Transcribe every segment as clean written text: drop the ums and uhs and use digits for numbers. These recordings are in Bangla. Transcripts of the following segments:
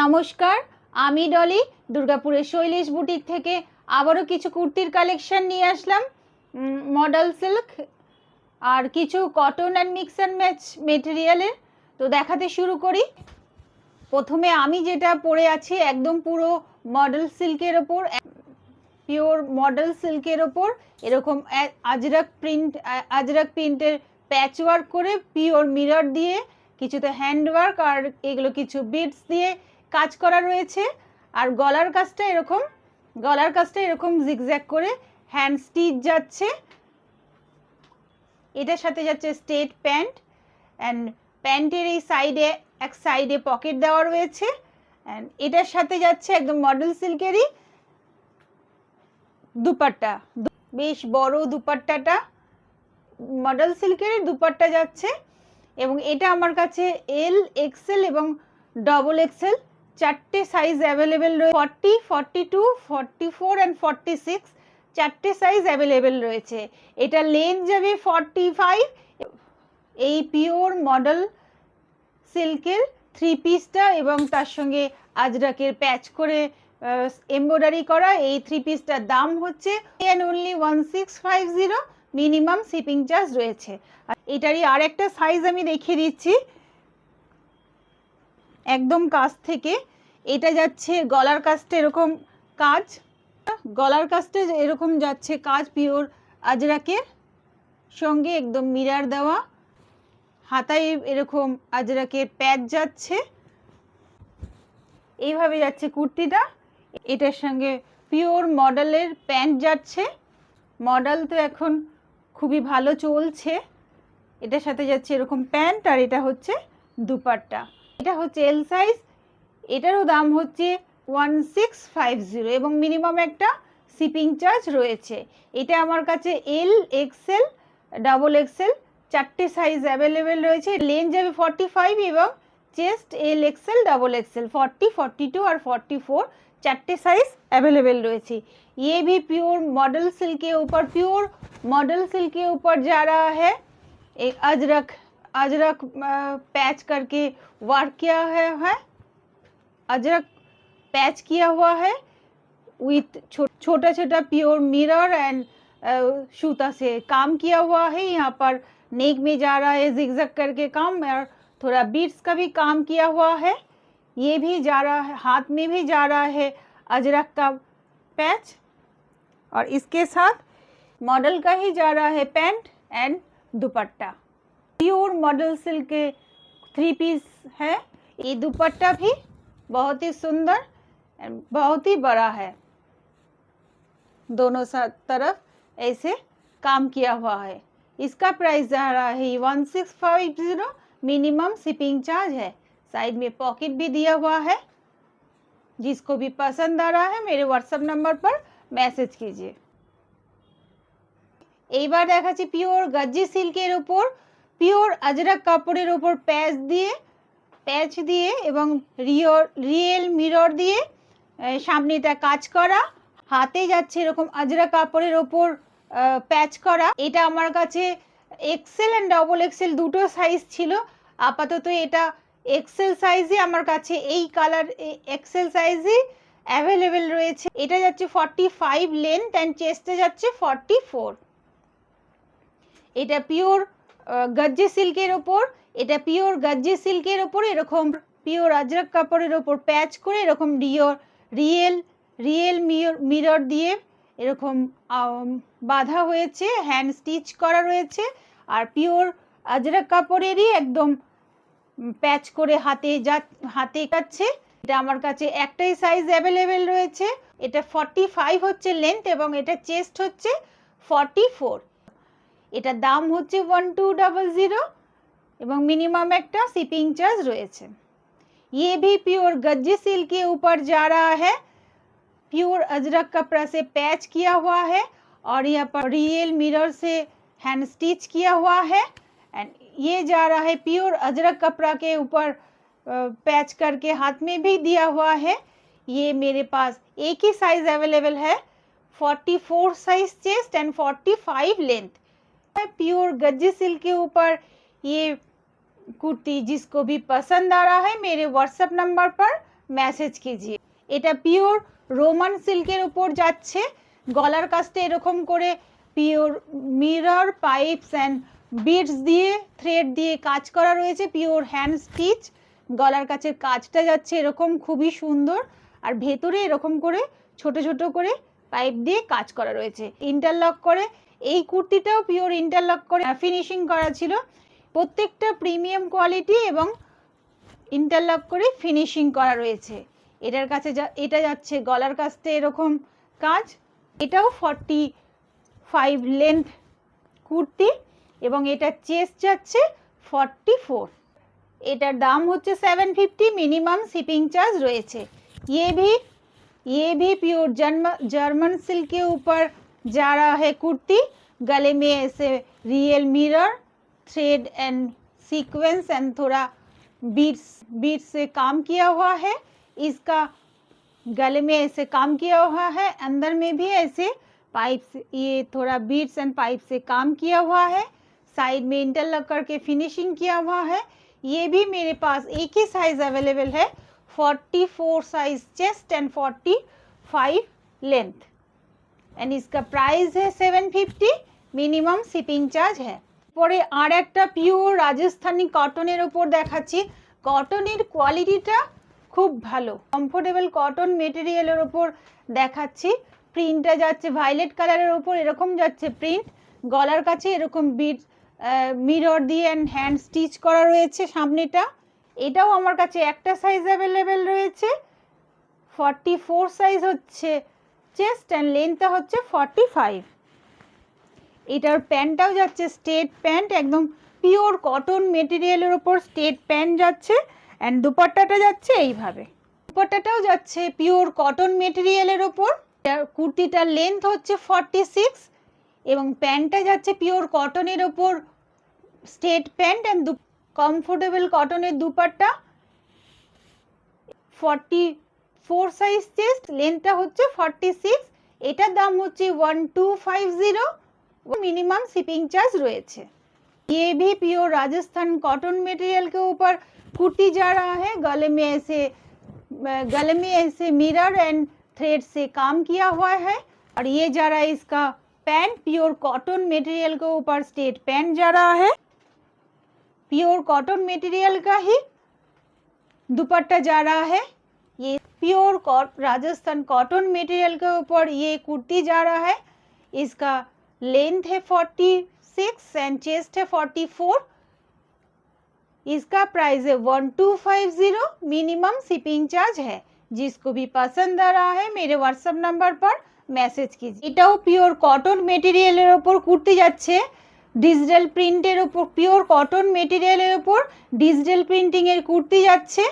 নমস্কার, আমি ডলি দুর্গাপুরের শৈলেশ বুটিক থেকে আবারও কিছু কুর্তির কালেকশন নিয়ে আসলাম। মডেল সিল্ক আর কিছু cotton and mix and match মেটেরিয়ালের। তো দেখাতে শুরু করি। প্রথমে আমি যেটা পরে আছি একদম পুরো মডেল সিল্কের ওপর, পিওর মডেল সিল্কের ওপর এরকম আজরাক প্রিন্টের প্যাচ ওয়ার্ক করে পিওর মিরর দিয়ে কিছুতে হ্যান্ড ওয়ার্ক আর এগুলো কিছু বিটস দিয়ে কাজ করা রয়েছে। আর গলার কাজটা এরকম জিগজ্যাগ করে হ্যান্ড স্টিচ যাচ্ছে। এটার সাথে যাচ্ছে স্ট্রেট প্যান্ট অ্যান্ড প্যান্টের এই সাইডে এক সাইডে পকেট দেওয়া রয়েছে। অ্যান্ড এটার সাথে যাচ্ছে একদম মডেল সিল্কেরই দুপাট্টা, বেশ বড় দুপাট্টাটা মডেল সিল্কের দুপাট্টা যাচ্ছে। এবং এটা আমার কাছে এল, এক্সেল এবং ডবল এক্সেল চারটে সাইজ অ্যাভেলেবেল রয়েছে। 40, 42, 44 অ্যান্ড 46 চারটে সাইজ অ্যাভেলেবেল রয়েছে। এটা লেন্থ যাবে 45। এই পিওর মডেল সিল্কের থ্রি পিসটা এবং তার সঙ্গে আজরাকের প্যাচ করে এমব্রয়ডারি করা এই থ্রি পিসটার দাম হচ্ছে অনলি 1650। মিনিমাম শিপিং চার্জ রয়েছে। আর এটারই আর একটা সাইজ আমি দেখিয়ে দিচ্ছি একদম কাছ থেকে। এটা যাচ্ছে গলার কাজটা এরকম কাজ, গলার কাজটা এরকম যাচ্ছে কাজ পিওর আজরাকের সঙ্গে একদম মিরর দেওয়া। হাতায় এরকম আজরাকের প্যাচ যাচ্ছে, এইভাবে যাচ্ছে কুর্তিটা। এটার সঙ্গে পিওর মডেলের প্যান্ট যাচ্ছে। মডেল তো এখন খুবই ভালো চলছে। এটার সাথে যাচ্ছে এরকম প্যান্ট আর এটা হচ্ছে দুপাট্টা। এটা হচ্ছে এল সাইজ, এটারও দাম হচ্ছে 1650 এবং মিনিমাম একটা শিপিং চার্জ রয়েছে। এটা আমার কাছে এল, এক্সেল, ডাবল এক্সেল চারটে সাইজ অ্যাভেলেবেল রয়েছে। লেন্থ যাবে 45 এবং চেস্ট এল, এক্সেল, ডাবল এক্সেল 40, 42 और 44 चारटे साइज अवेलेबल रही। ये भी प्योर मॉडल सिल्क के ऊपर, प्योर मॉडल सिल्क के ऊपर जा रहा है। एक अजरक पैच करके वर्क किया है अजरक पैच किया हुआ है विथ छोटा छोटा प्योर मिरर एंड सूता से काम किया हुआ है। यहाँ पर नेक में जा रहा है जिगजैग करके काम और थोड़ा बीट्स का भी काम किया हुआ है। ये भी जा रहा है, हाथ में भी जा रहा है अजरक का पैच और इसके साथ मॉडल का ही जा रहा है pant and dupatta. Pure model silk के थ्री पीस है। ये दुपट्टा भी बहुत ही सुंदर एंड बहुत ही बड़ा है, दोनों तरफ ऐसे काम किया हुआ है। इसका प्राइस जा रहा है 1650। मिनिमम शिपिंग चार्ज है। साइड में पॉकेट भी दिया हुआ है। जिसको भी पसंद आ रहा है मेरे व्हाट्सएप नंबर पर मैसेज कीजिए। এইবার দেখাচ্ছি পিওর গজ্জি সিল্কের উপর পিওর আজরাক কাপড়ের উপর প্যাচ দিয়ে এবং রিয়েল মিরর দিয়ে সামনেটা কাজ করা। হাতে যাচ্ছে এরকম আজরাক কাপড়ের উপর প্যাচ করা। এটা আমার কাছে এক্সেল এন্ড ডবল এক্সেল দুটো সাইজ ছিল। আপাতত এটা এক্সেল সাইজে আমার কাছে এই কালার এক্সেল সাইজে অ্যাভেলেবেল রয়েছে। এটা যাচ্ছে 45 লেন্থ অ্যান্ড চেস্টে যাচ্ছে 44। এটা পিওর গজ্জি সিল্কের ওপর, এটা পিওর গজ্জি সিল্কের ওপর এরকম পিওর আজরাক কাপড়ের ওপর প্যাচ করে এরকম রিয়েল মিরর দিয়ে এরকম বাঁধা হয়েছে, হ্যান্ড স্টিচ করা রয়েছে। আর পিওর আজরাক কাপড়েরই একদম প্যাচ করে হাতে কাটছে। এটা আমার কাছে একটাই সাইজ অ্যাভেলেবেল রয়েছে। এটা 45 হচ্ছে লেন্থ এবং এটা চেস্ট হচ্ছে 44। এটার দাম হচ্ছে 1200 এবং মিনিমাম একটা শিপিং চার্জ রয়েছে। ये भी प्योर गज्जी सिल्क के ऊपर जा रहा है। प्योर अजरक कपड़ा से पैच किया हुआ है और यहाँ पर रियल मिरर से हैंड स्टिच किया हुआ है एंड ये जा रहा है प्योर अजरक कपड़ा के ऊपर पैच करके हाथ में भी दिया हुआ है। ये मेरे पास एक ही साइज अवेलेबल है, 44 size chest and 45 length. Pure Gajji silk के ऊपर ये कुर्ती जिसको भी पसंद आ रहा है मेरे व्हाट्सएप नंबर पर मैसेज कीजिए। এটা পিওর রোমান সিল্কের উপর যাচ্ছে, গলার কাছটা এরকম করে pure mirror pipes and beads দিয়ে থ্রেড দিয়ে কাজ করা রয়েছে, পিওর হ্যান্ড স্টিচ। গলার কাছের কাজটা যাচ্ছে এরকম, খুবই সুন্দর। আর ভেতরে এরকম করে ছোট ছোট করে পাইপ দিয়ে কাজ করা রয়েছে, ইন্টারলক করে। এই কুর্তিটাও পিওর ইন্টারলক করে ফিনিশিং করা ছিল। প্রত্যেকটা প্রিমিয়াম কোয়ালিটি এবং ইন্টারলক করে ফিনিশিং করা রয়েছে। এটার কাছে এটা যাচ্ছে গলার কাছতে এরকম কাজ। এটাও 45 লেন্থ কুর্তি এবং এটা চেস্ট যাচ্ছে 44। এটার দাম হচ্ছে 750, मिनिमम शिपिंग चार्ज রয়েছে। ये भी प्योर जर्मन सिल्क के ऊपर जा रहा है कुर्ती। गले में ऐसे real mirror thread and sequence and थोड़ा बीड्स से काम किया हुआ है। इसका गले में ऐसे काम किया हुआ है, अंदर में भी ऐसे पाइप से ये थोड़ा बीड्स एंड पाइप से काम किया हुआ है। साइड में इंटरलॉक करके फिनिशिंग किया हुआ है। ये भी मेरे पास एक ही साइज अवेलेबल है, 44 size chest and 45 length and इसका प्राइस है 750, मिनिमम शिपिंग चार्ज है। পরে আর একটা পিওর রাজস্থানী কটনের উপর দেখাচ্ছি। কটনের কোয়ালিটিটা খুব ভালো, কমফোর্টেবল কটন মেটেরিয়ালের উপর দেখাচ্ছি। প্রিন্টটা যাচ্ছে ভায়োলেট কালারের উপর, এরকম যাচ্ছে প্রিন্ট। গলার কাছে এরকম বিট মিরর দিয়ে হ্যান্ড স্টিচ করা রয়েছে সামনেটা। এটাও আমার কাছে একটা সাইজ অ্যাভেলেবেল রয়েছে, 44 সাইজ হচ্ছে চেস্ট অ্যান্ড লেন্থটা হচ্ছে 45। এটার প্যান্টটাও যাচ্ছে স্ট্রেট প্যান্ট, একদম পিওর কটন মেটেরিয়ালের উপর স্ট্রেট প্যান্ট যাচ্ছে অ্যান্ড দুপাট্টাটা যাচ্ছে এইভাবে। দুপাট্টাটাও যাচ্ছে পিওর কটন মেটেরিয়ালের উপর। কুর্তিটার লেন্থ হচ্ছে 46 এবং প্যান্টটা যাচ্ছে পিওর কটনের উপর স্ট্রেট প্যান্ট অ্যান্ড কমফোর্টেবল কটনের দুপাট্টা। 44 সাইজ চেস্ট, লেন্থটা হচ্ছে 46। এটার দাম হচ্ছে 1250, मिनिमम शिपिंग चार्ज রয়েছে। ये भी प्योर राजस्थान कॉटन मटेरियल के ऊपर कुर्ती जा रहा है। गले में ऐसे मिरर एंड थ्रेड से काम किया हुआ है और ये जा रहा है इसका पैंट, प्योर कॉटन मटेरियल के ऊपर स्ट्रेट पैंट जा रहा है। प्योर कॉटन मटेरियल का ही दुपट्टा जा रहा है। ये प्योर राजस्थान कॉटन मटेरियल के ऊपर ये कुर्ती जा रहा है। इसका लेंथ है 46 एंड चेस्ट है 44। इसका प्राइस है 1250, मिनिमम शिपिंग चार्ज है। जिसको भी पसंद आ रहा है मेरे व्हाट्सएप नंबर पर मैसेज कीजिए। এটাও পিওর কটন মেটেরিয়ালের উপর কুর্তি যাচ্ছে, ডিজিটাল প্রিন্টের উপর, পিওর কটন মেটেরিয়ালের উপর ডিজিটাল প্রিন্টিং এর কুর্তি যাচ্ছে।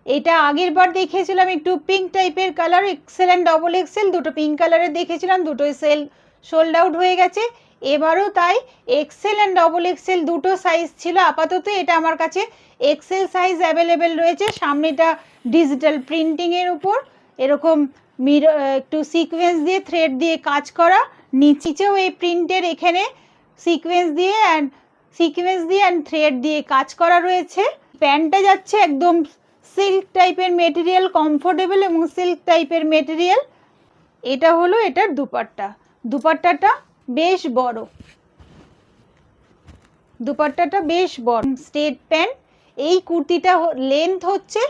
এটা আগের বার দেখিয়েছিলাম একটু পিঙ্ক টাইপের colour, XL and double XL দুটো পিঙ্ক কালারের দেখেছিলাম, দুটোই সোল্ড আউট হয়ে গেছে। এবারও তাই এক্সেল অ্যান্ড ডবল এক্সেল দুটো সাইজ ছিল। আপাতত এটা আমার কাছে এক্সেল সাইজ অ্যাভেলেবেল রয়েছে। সামনেটা ডিজিটাল প্রিন্টিংয়ের উপর এরকম একটু সিকোয়েন্স দিয়ে থ্রেড দিয়ে কাজ করা, নিচেও এই প্রিন্টের এখানে সিকোয়েন্স দিয়ে অ্যান্ড থ্রেড দিয়ে কাজ করা রয়েছে। প্যান্টটা যাচ্ছে একদম সিল্ক টাইপের মেটেরিয়াল, কমফোর্টেবল এবং সিল্ক টাইপের মেটেরিয়াল। এটা হলো এটার দুপাট্টা। দুপাট্টাটা বেশ বড়, দুপাট্টাটা বেশ বড়, স্ট্রেট প্যান্ট। এই কুর্তিটা লেন্থ হচ্ছে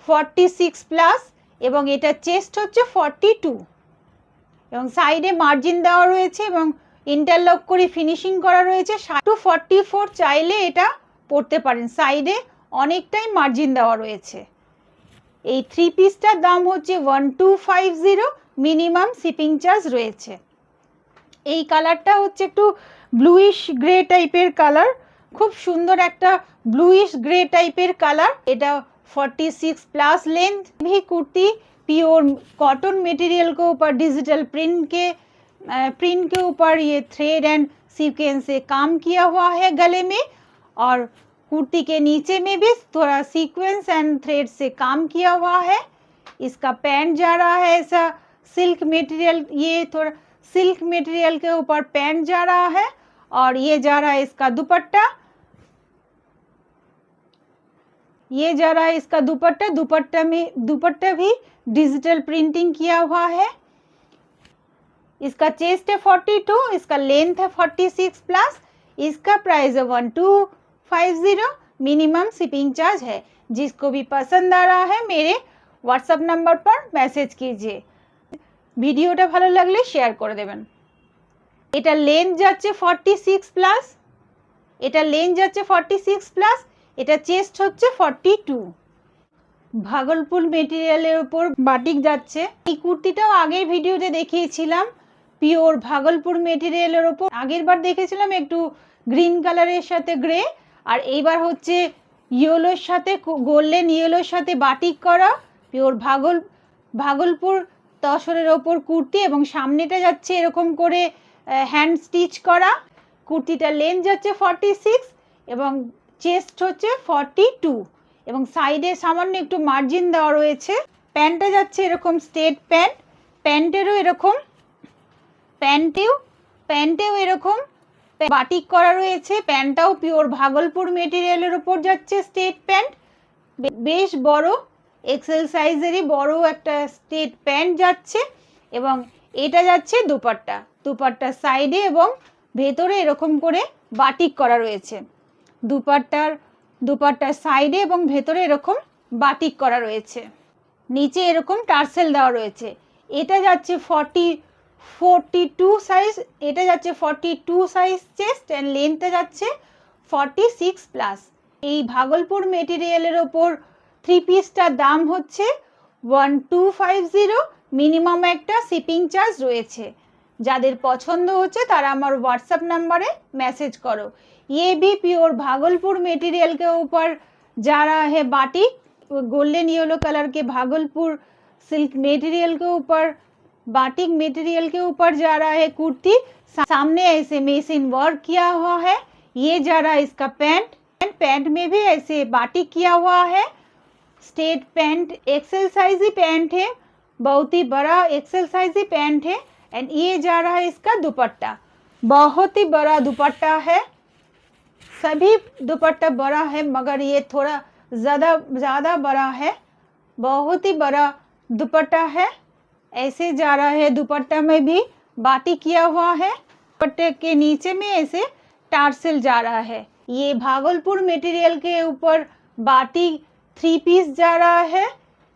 46 প্লাস এবং এটা চেস্ট হচ্ছে 42 এবং সাইডে মার্জিন দেওয়া রয়েছে এবং ইন্টারলক করে ফিনিশিং করা রয়েছে। 44 চাইলে এটা পরতে পারেন, সাইডে অনেকটাই মার্জিন দেওয়া রয়েছে। এই থ্রি পিসটার দাম হচ্ছে 1250, মিনিমাম শিপিং চার্জ রয়েছে। এই কালারটা হচ্ছে একটু ব্লুইশ গ্রে টাইপের কালার, খুব সুন্দর একটা ব্লুইশ গ্রে টাইপের কালার। এটা 46 प्लस लेंथ भी कुर्ती प्योर कॉटन मटेरियल के ऊपर डिजिटल प्रिंट के ऊपर ये थ्रेड एंड सीक्वेंस से काम किया हुआ है गले में, और कुर्ती के नीचे में भी थोड़ा सीक्वेंस एंड थ्रेड से काम किया हुआ है। इसका पैंट जा रहा है ऐसा सिल्क मटेरियल, ये थोड़ा सिल्क मटेरियल के ऊपर पैंट जा रहा है और ये जा रहा है इसका दुपट्टा। ये जा रहा है इसका दुपट्टा, दुपट्टा भी डिजिटल प्रिंटिंग किया हुआ है। इसका चेस्ट है 42, इसका लेंथ है 46 प्लस। इसका प्राइस है 1250, मिनिमम शिपिंग चार्ज है। जिसको भी पसंद आ रहा है मेरे व्हाट्सएप नंबर पर मैसेज कीजिए। ভিডিওটা ভালো লাগলে শেয়ার করে দেবেন। এটা লেন্থ যাচ্ছে 46 প্লাস, এটা লেন্থ যাচ্ছে 46 প্লাস, এটা চেস্ট হচ্ছে 42। ভাগলপুর মেটেরিয়ালের উপর বাটিক যাচ্ছে। এই কুর্তিটাও আগের ভিডিওতে দেখিয়েছিলাম পিওর ভাগলপুর মেটেরিয়ালের উপর। আগের বার দেখেছিলাম একটু গ্রিন কালারের সাথে গ্রে, আর এইবার হচ্ছে ইয়েলোর সাথে গোল্ডেন ইয়েলোর সাথে বাটিক করা পিওর ভাগলপুর তসরের ওপর কুর্তি, এবং সামনেটা যাচ্ছে এরকম করে হ্যান্ড স্টিচ করা। কুর্তিটা লেন্থ যাচ্ছে 46 এবং চেস্ট হচ্ছে 42, এবং সাইডে সামান্য একটু মার্জিন দেওয়া রয়েছে। প্যান্টটা যাচ্ছে এরকম স্ট্রেট প্যান্ট, প্যান্টেও এরকম বাটিক করা রয়েছে। প্যান্টটাও পিওর ভাগলপুর মেটেরিয়ালের উপর যাচ্ছে স্ট্রেট প্যান্ট, বেশ বড় এক্সেল সাইজেরই বড় একটা স্ট্রেট প্যান্ট যাচ্ছে। এবং এটা যাচ্ছে দুপাট্টা, দুপাট্টার সাইডে এবং ভেতরে এরকম করে বাটিক করা রয়েছে। দুপাট্টার সাইডে এবং ভেতরে এরকম বাটিক করা রয়েছে, নিচে এরকম টার্সেল দেওয়া রয়েছে। এটা যাচ্ছে 42 সাইজ, এটা যাচ্ছে 42 সাইজ চেস্ট, অ্যান্ড লেন্থে যাচ্ছে 46 প্লাস। এই ভাগলপুর মেটেরিয়ালের ওপর থ্রি পিসটার দাম হচ্ছে 1250, মিনিমাম একটা শিপিং চার্জ রয়েছে। যাদের পছন্দ হচ্ছে তারা আমার व्हाट्सएप नंबर मैसेज करो। ये भी प्योर भागलपुर मटेरियल के ऊपर जा रहा है बाटिक, गोल्डन येलो कलर के भागलपुर सिल्क मटेरियल के ऊपर बाटिक मटेरियल के ऊपर जा रहा है कुर्ती। सामने ऐसे मशीन वर्क किया हुआ है। ये जा रहा है इसका पैंट, पैंट में भी ऐसे बाटिक किया हुआ है। स्ट्रेट पैंट एक्सेल साइज ही पैंट है, बहुत ही बड़ा एक्सेल साइज ही पैंट है। एंड ये जा रहा है इसका दुपट्टा, बहुत ही बड़ा दुपट्टा है। सभी दुपट्टा बड़ा है मगर ये थोड़ा ज़्यादा बड़ा है, बहुत ही बड़ा दुपट्टा है। ऐसे जा रहा है, दुपट्टा में भी बाटी किया हुआ है, दुपट्टे के नीचे में ऐसे टार्सेल जा रहा है। ये भागलपुर मटेरियल के ऊपर बाटी थ्री पीस जा रहा है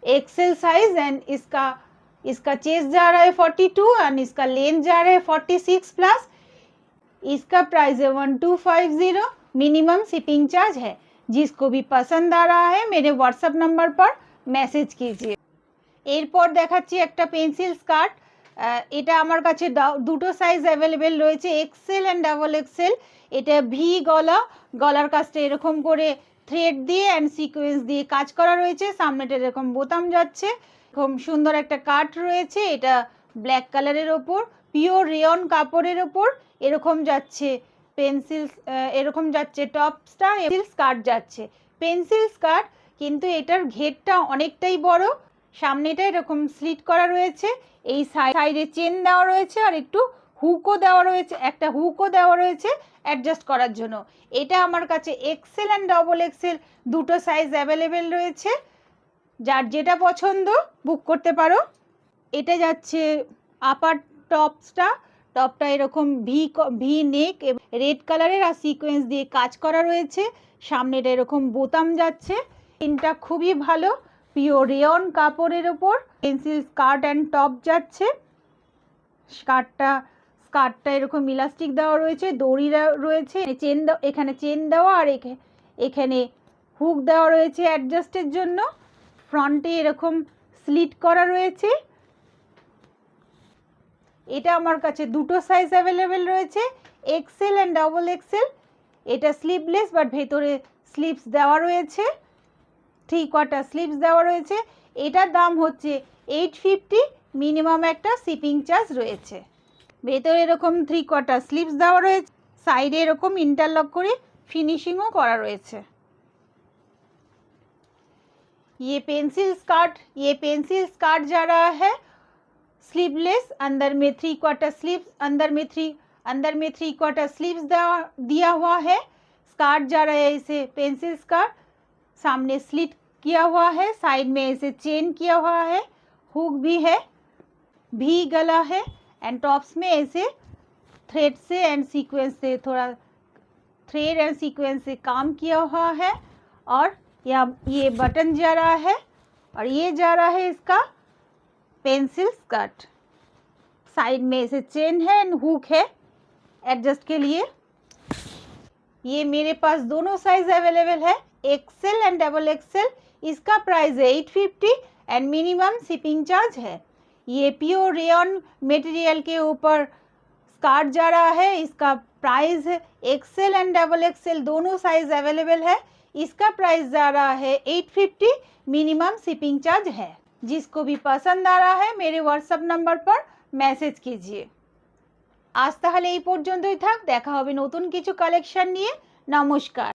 एक्सेल साइज, एंड इसका चेस्ट जा रहा है 42 एंड इसका लेंथ जा रहा है 46 प्लस। इसका प्राइस है 1250, मिनिमम शिपिंग चार्ज है। जिसको भी पसंद आ रहा है मेरे व्हाट्सएप नंबर पर मैसेज कीजिए। এরপর দেখাচ্ছি একটা পেন্সিল স্কার্ট। এটা আমার কাছে দুটো সাইজ অ্যাভেলেবেল রয়েছে, এক্সেল অ্যান্ড ডাবল এক্সেল। এটা ভি গলা, গলার কাজটা এরকম করে থ্রেড দিয়ে অ্যান্ড সিকোয়েন্স দিয়ে কাজ করা রয়েছে। সামনেটা এরকম বোতাম যাচ্ছে, এরকম সুন্দর একটা কাট রয়েছে। এটা ব্ল্যাক কালারের ওপর পিওর রেয়ন কাপড়ের ওপর এরকম যাচ্ছে পেন্সিল, এরকম যাচ্ছে টপসটা পেন্সিল স্কার্ট যাচ্ছে, পেন্সিল স্কার্ট। কিন্তু এটার ঘেরটা অনেকটাই বড়, সামনেটা এরকম স্লিট করা রয়েছে, এই সাইডে চেন দেওয়া রয়েছে, আর একটু হুকও দেওয়া রয়েছে, একটা হুকও দেওয়া রয়েছে অ্যাডজাস্ট করার জন্য। এটা আমার কাছে এক্সেল অ্যান্ড ডবল এক্সেল দুটো সাইজ অ্যাভেলেবেল রয়েছে, যার যেটা পছন্দ বুক করতে পারো। এটা যাচ্ছে আপার টপটা এরকম ভি নেক, রেড কালারের আর সিকোয়েন্স দিয়ে কাজ করা রয়েছে। সামনেটা এরকম বোতাম যাচ্ছে, প্রিন্টটা খুবই ভালো, পিওর রেয়ন কাপড়ের ওপর পেন্সিল স্কার্ট অ্যান্ড টপ যাচ্ছে। স্কার্টটা এরকম ইলাস্টিক দেওয়া রয়েছে, দড়ি রয়েছে, এখানে চেন দেওয়া, আর এখানে হুক দেওয়া রয়েছে অ্যাডজাস্টের জন্য। ফ্রন্টে এরকম স্লিট করা রয়েছে। এটা আমার কাছে দুটো সাইজ অ্যাভেলেবেল রয়েছে, এক্সেল অ্যান্ড ডাবল এক্সেল। এটা স্লিভলেস বাট ভেতরে স্লিভস দেওয়া রয়েছে, 3/4 স্লিভস দেওয়া রয়েছে। এটার দাম হচ্ছে 850, মিনিমাম একটা শিপিং চার্জ রয়েছে। ভেতরে এরকম 3/4 স্লিভস দেওয়া রয়েছে, সাইডে এরকম ইন্টারলক করে ফিনিশিংও করা রয়েছে। ये पेंसिल स्कार्ट जा रहा है स्लीवलेस, अंदर में 3/4 स्लीव्स, अंदर में 3/4 स्लीव्स दिया हुआ है। स्कार्ट जा रहा है इसे पेंसिल स्कार्ट, सामने स्लिट किया हुआ है, साइड में ऐसे चेन किया हुआ है, हुक भी है, भी गला है एंड टॉप्स में ऐसे थ्रेड से एंड सीक्वेंस से, थोड़ा थ्रेड एंड सीक्वेंस से काम किया हुआ है। और ये बटन जा रहा है और ये जा रहा है इसका पेंसिल स्कर्ट। साइड में ऐसे चेन है एंड हुक है एडजस्ट के लिए। ये मेरे पास दोनों साइज अवेलेबल है, एक्सेल एंड डबल एक्सेल। इसका प्राइस है 850 एंड मिनिमम शिपिंग चार्ज है। ये प्योर रेयन मटेरियल के ऊपर स्कर्ट जा रहा है। इसका प्राइस है, एक्सेल एंड डबल एक्सेल दोनों साइज अवेलेबल है। इसका प्राइस जा रहा है 850, मिनिमम शिपिंग चार्ज है। जिसको भी पसंद आ रहा है मेरे व्हाट्सएप नंबर पर মেসেজ कीजिए। আজ তাহলে এই পর্যন্তই থাক, দেখা হবে নতুন কিছু কালেকশন নিয়ে। নমস্কার।